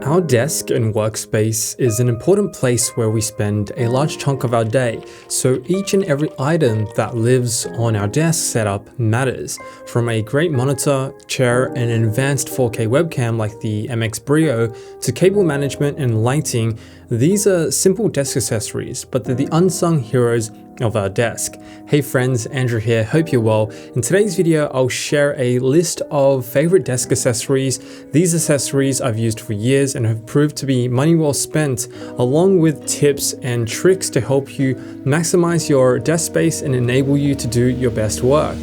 Our desk and workspace is an important place where we spend a large chunk of our day, so each and every item that lives on our desk setup matters. From a great monitor, chair, and an advanced 4K webcam like the MX Brio, to cable management and lighting, these are simple desk accessories, but they're the unsung heroes of our desk. Hey friends, Andrew here, hope you're well. In today's video, I'll share a list of favorite desk accessories. These accessories I've used for years and have proved to be money well spent, along with tips and tricks to help you maximize your desk space and enable you to do your best work.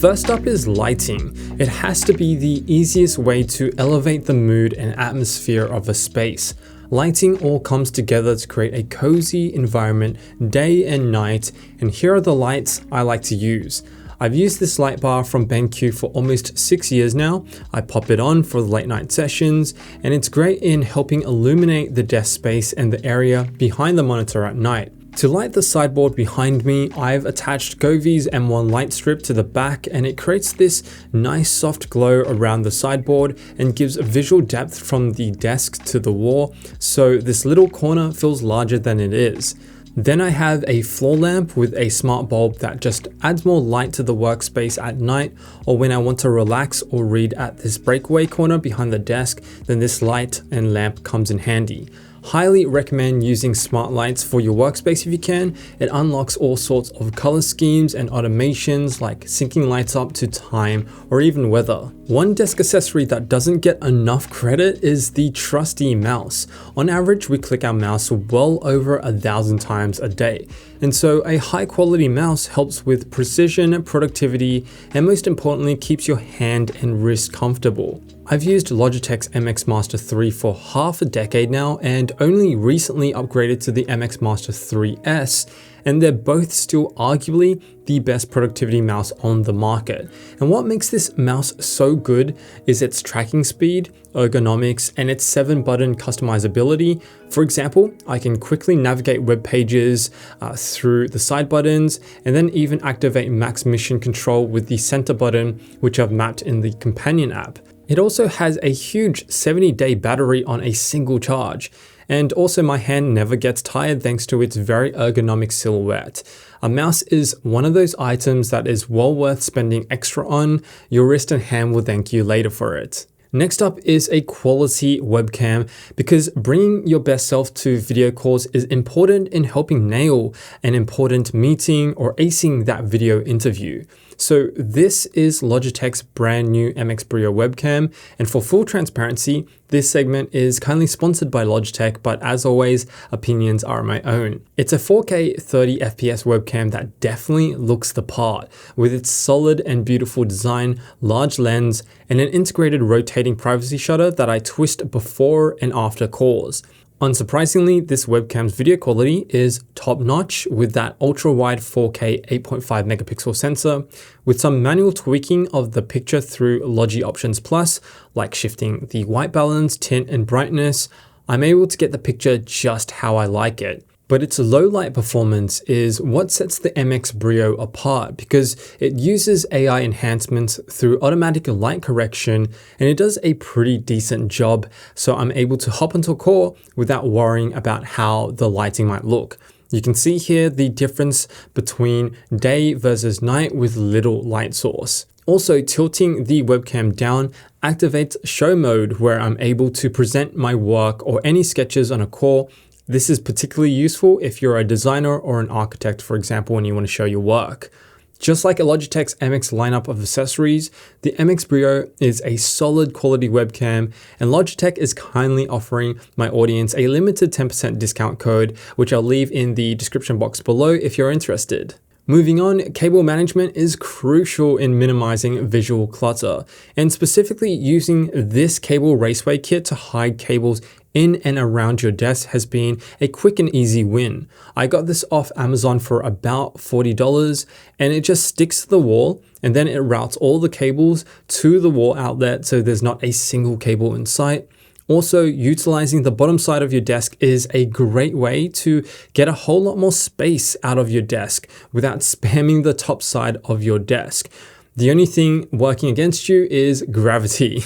First up is lighting. It has to be the easiest way to elevate the mood and atmosphere of a space. Lighting all comes together to create a cozy environment day and night, and here are the lights I like to use. I've used this light bar from BenQ for almost 6 years now. I pop it on for the late night sessions, and it's great in helping illuminate the desk space and the area behind the monitor at night. To light the sideboard behind me, I've attached Govee's M1 light strip to the back, and it creates this nice soft glow around the sideboard and gives visual depth from the desk to the wall, so this little corner feels larger than it is. Then I have a floor lamp with a smart bulb that just adds more light to the workspace at night, or when I want to relax or read at this breakaway corner behind the desk, then this light and lamp comes in handy. Highly recommend using smart lights for your workspace if you can. It unlocks all sorts of color schemes and automations like syncing lights up to time or even weather. One desk accessory that doesn't get enough credit is the trusty mouse. On average, we click our mouse well over 1,000 times a day. And so a high quality mouse helps with precision, productivity, and most importantly, keeps your hand and wrist comfortable. I've used Logitech's MX Master 3 for half a decade now and only recently upgraded to the MX Master 3S, and they're both still arguably the best productivity mouse on the market. And what makes this mouse so good is its tracking speed, ergonomics, and its 7-button customizability. For example, I can quickly navigate web pages through the side buttons, and then even activate max mission control with the center button, which I've mapped in the companion app. It also has a huge 70-day battery on a single charge. And also my hand never gets tired thanks to its very ergonomic silhouette. A mouse is one of those items that is well worth spending extra on. Your wrist and hand will thank you later for it. Next up is a quality webcam, because bringing your best self to video calls is important in helping nail an important meeting or acing that video interview. So this is Logitech's brand new MX Brio webcam, and for full transparency, this segment is kindly sponsored by Logitech, but as always, opinions are my own. It's a 4K 30 FPS webcam that definitely looks the part, with its solid and beautiful design, large lens, and an integrated rotating privacy shutter that I twist before and after calls. Unsurprisingly, this webcam's video quality is top-notch with that ultra-wide 4K 8.5 megapixel sensor, with some manual tweaking of the picture through Logi Options Plus, like shifting the white balance, tint, and brightness. I'm able to get the picture just how I like it. But its low light performance is what sets the MX Brio apart, because it uses AI enhancements through automatic light correction, and it does a pretty decent job, so I'm able to hop onto a call without worrying about how the lighting might look. You can see here the difference between day versus night with little light source. Also, tilting the webcam down activates show mode, where I'm able to present my work or any sketches on a call. This is particularly useful if you're a designer or an architect, for example, when you want to show your work. Just like a Logitech's MX lineup of accessories, the MX Brio is a solid quality webcam, and Logitech is kindly offering my audience a limited 10% discount code, which I'll leave in the description box below if you're interested. Moving on, cable management is crucial in minimizing visual clutter, and specifically using this cable Raceway Kit to hide cables in and around your desk has been a quick and easy win. I got this off Amazon for about $40, and it just sticks to the wall, and then it routes all the cables to the wall outlet so there's not a single cable in sight. Also, utilizing the bottom side of your desk is a great way to get a whole lot more space out of your desk without spamming the top side of your desk. The only thing working against you is gravity.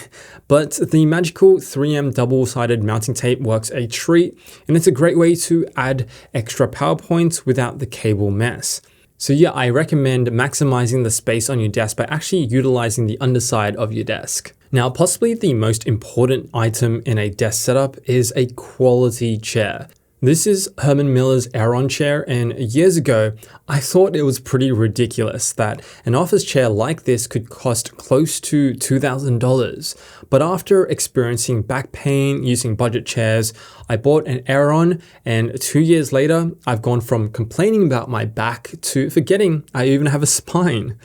But the magical 3M double-sided mounting tape works a treat, and it's a great way to add extra power points without the cable mess. So yeah, I recommend maximizing the space on your desk by actually utilizing the underside of your desk. Now, possibly the most important item in a desk setup is a quality chair. This is Herman Miller's Aeron Chair, and years ago, I thought it was pretty ridiculous that an office chair like this could cost close to $2,000. But after experiencing back pain using budget chairs, I bought an Aeron, and 2 years later, I've gone from complaining about my back to forgetting I even have a spine.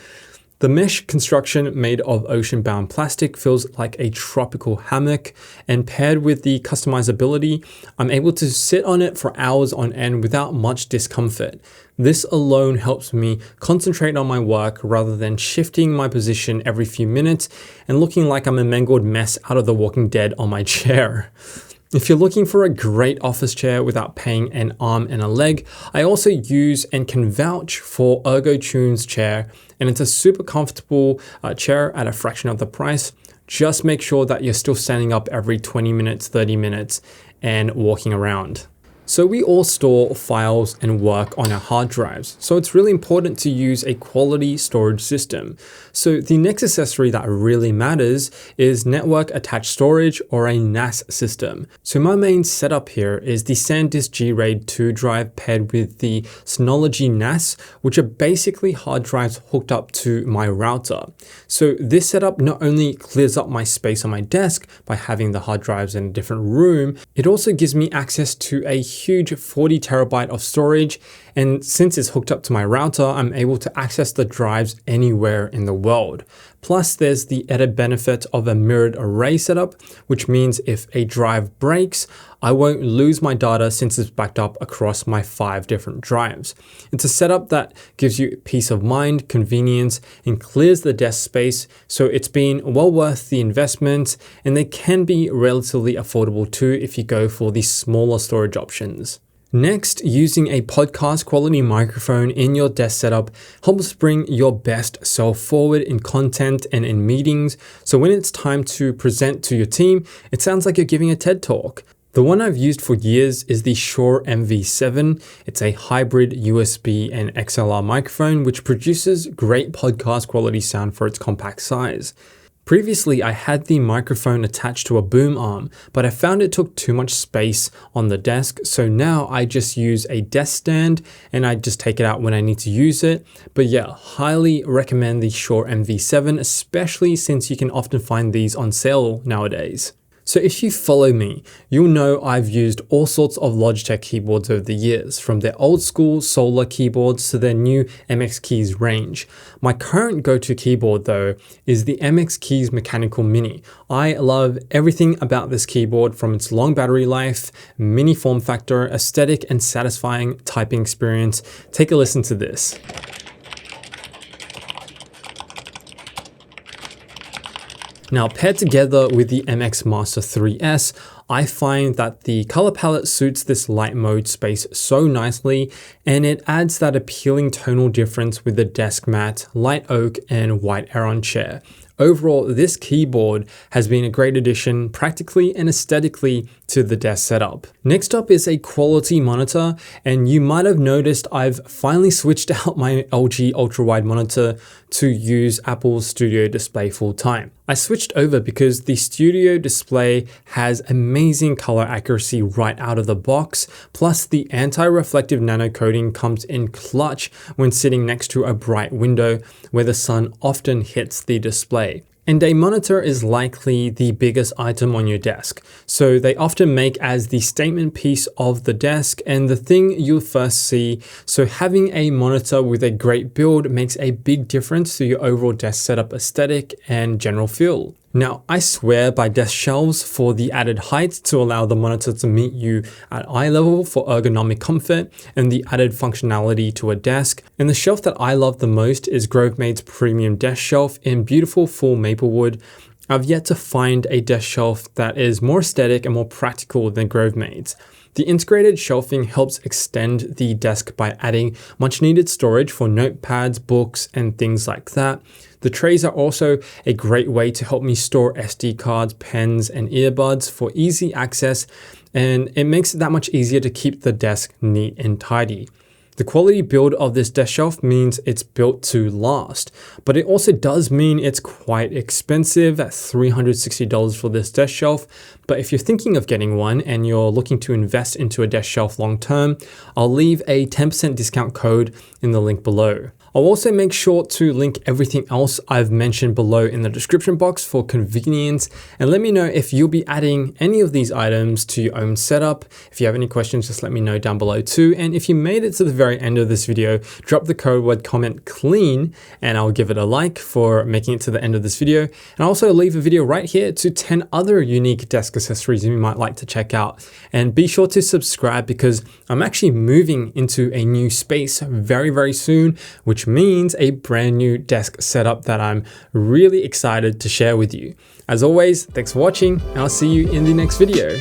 The mesh construction made of ocean-bound plastic feels like a tropical hammock, and paired with the customizability, I'm able to sit on it for hours on end without much discomfort. This alone helps me concentrate on my work rather than shifting my position every few minutes and looking like I'm a mangled mess out of The Walking Dead on my chair. If you're looking for a great office chair without paying an arm and a leg, I also use and can vouch for ErgoTune's chair, and it's a super comfortable chair at a fraction of the price. Just make sure that you're still standing up every 20 minutes, 30 minutes, and walking around. So we all store files and work on our hard drives, so it's really important to use a quality storage system. So the next accessory that really matters is network attached storage, or a NAS system. So my main setup here is the SanDisk G-RAID 2 drive paired with the Synology NAS, which are basically hard drives hooked up to my router. So this setup not only clears up my space on my desk by having the hard drives in a different room, it also gives me access to a huge 40 terabyte of storage, and since it's hooked up to my router, I'm able to access the drives anywhere in the world. Plus, there's the added benefit of a mirrored array setup, which means if a drive breaks, I won't lose my data since it's backed up across my 5 different drives. It's a setup that gives you peace of mind, convenience, and clears the desk space, so it's been well worth the investment, and they can be relatively affordable too if you go for the smaller storage options. Next, using a podcast quality microphone in your desk setup helps bring your best self forward in content and in meetings, so when it's time to present to your team, it sounds like you're giving a TED Talk. The one I've used for years is the Shure MV7. It's a hybrid USB and XLR microphone which produces great podcast quality sound for its compact size. Previously, I had the microphone attached to a boom arm, but I found it took too much space on the desk, so now I just use a desk stand and I just take it out when I need to use it. But yeah, highly recommend the Shure MV7, especially since you can often find these on sale nowadays. So if you follow me, you'll know I've used all sorts of Logitech keyboards over the years, from their old school Solar keyboards to their new MX Keys range. My current go-to keyboard though is the MX Keys Mechanical Mini. I love everything about this keyboard, from its long battery life, mini form factor, aesthetic, and satisfying typing experience. Take a listen to this. Now, paired together with the MX Master 3S, I find that the color palette suits this light mode space so nicely, and it adds that appealing tonal difference with the desk mat, light oak, and white Aeron Chair. Overall, this keyboard has been a great addition practically and aesthetically to the desk setup. Next up is a quality monitor, and you might have noticed I've finally switched out my LG ultra-wide monitor to use Apple's Studio Display full time. I switched over because the Studio Display has amazing color accuracy right out of the box, plus the anti-reflective nano coating comes in clutch when sitting next to a bright window where the sun often hits the display. And a monitor is likely the biggest item on your desk, so they often make as the statement piece of the desk and the thing you'll first see, so having a monitor with a great build makes a big difference to your overall desk setup aesthetic and general feel. Now, I swear by desk shelves for the added height to allow the monitor to meet you at eye level for ergonomic comfort and the added functionality to a desk. And the shelf that I love the most is Grovemade's premium desk shelf in beautiful full maple wood. I've yet to find a desk shelf that is more aesthetic and more practical than Grovemade's. The integrated shelving helps extend the desk by adding much needed storage for notepads, books, and things like that. The trays are also a great way to help me store SD cards, pens, and earbuds for easy access, and it makes it that much easier to keep the desk neat and tidy. The quality build of this desk shelf means it's built to last, but it also does mean it's quite expensive at $360 for this desk shelf. But if you're thinking of getting one and you're looking to invest into a desk shelf long term, I'll leave a 10% discount code in the link below. I'll also make sure to link everything else I've mentioned below in the description box for convenience, and let me know if you'll be adding any of these items to your own setup. If you have any questions, just let me know down below too. And if you made it to the very end of this video, drop the code word comment clean and I'll give it a like for making it to the end of this video. And I'll also leave a video right here to 10 other unique desk accessories you might like to check out. And be sure to subscribe because I'm actually moving into a new space very, very soon, which means a brand new desk setup that I'm really excited to share with you. As always, thanks for watching, and I'll see you in the next video.